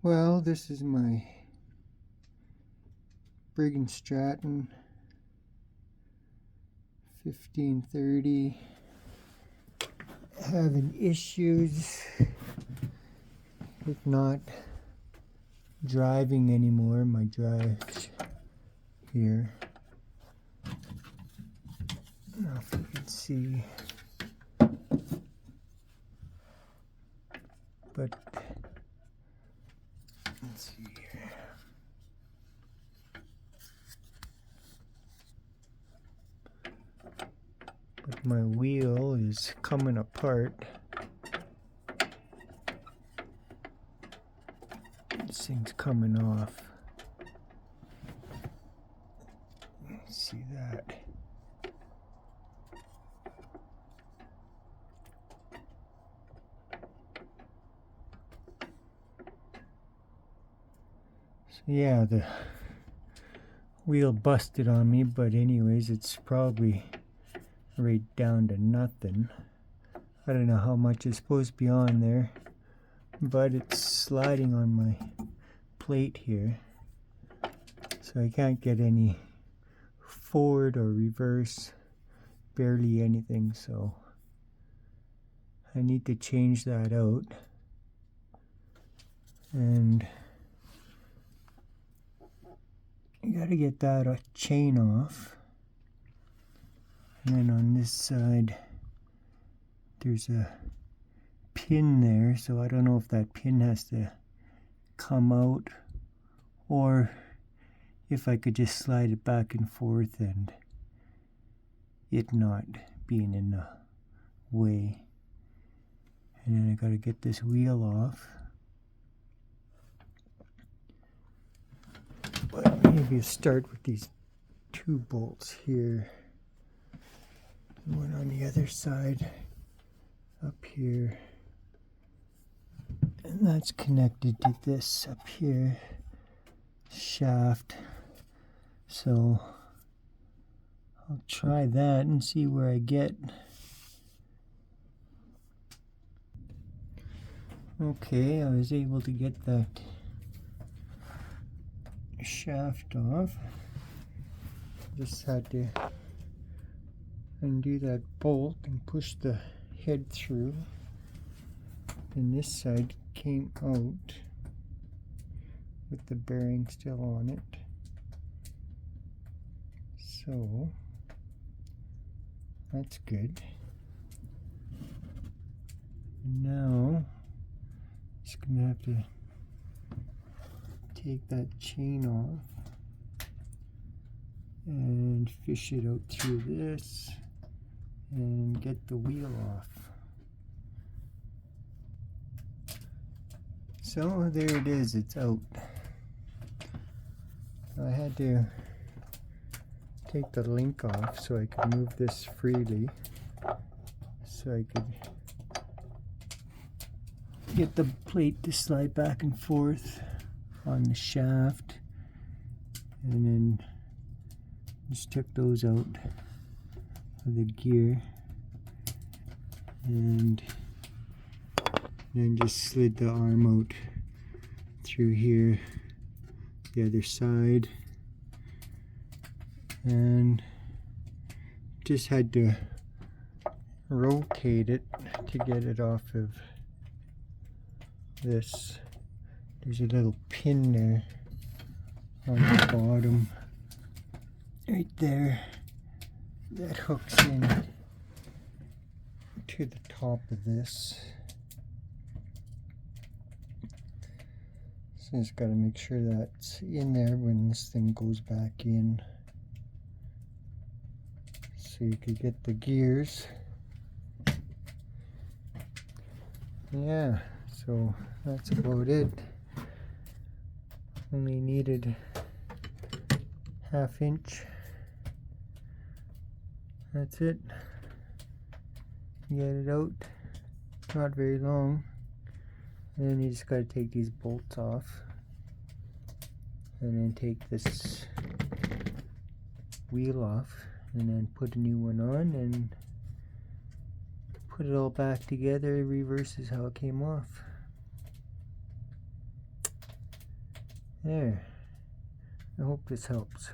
Well, this is my Briggs & Stratton 1530. Having issues with not driving anymore. My drives here. I don't know if you can see, but let's see here. But my wheel is coming apart. This thing's coming off. See that? So yeah, the wheel busted on me, but anyways, it's probably right down to nothing. I don't know how much is supposed to be on there, but it's sliding on my plate here, so I can't get any forward or reverse, barely anything, so I need to change that out. And you gotta get that chain off. And then on this side there's a pin there, so I don't know if that pin has to come out or if I could just slide it back and forth and it not being in the way. And then I gotta get this wheel off. But maybe start with these two bolts here. One on the other side up here. And that's connected to this up here shaft. So I'll try that and see where I get. Okay, I was able to get that shaft off. Just had to undo that bolt and push the head through. And this side came out with the bearing still on it. So that's good. And now just gonna have to take that chain off and fish it out through this and get the wheel off. So there it is, it's out. I had to take the link off so I could move this freely, so I could get the plate to slide back and forth on the shaft, and then just took those out of the gear and then just slid the arm out through here, the other side, and just had to rotate it to get it off of this. There's a little pin there on the bottom right there that hooks in to the top of this. So just got to make sure that's in there when this thing goes back in, so you could get the gears. Yeah, so that's about it. Only needed 1/2 inch. That's it. Get it out. Not very long. And then you just gotta take these bolts off. And then take this wheel off. And then put a new one on and put it all back together. Reverse is how it came off. There. I hope this helps.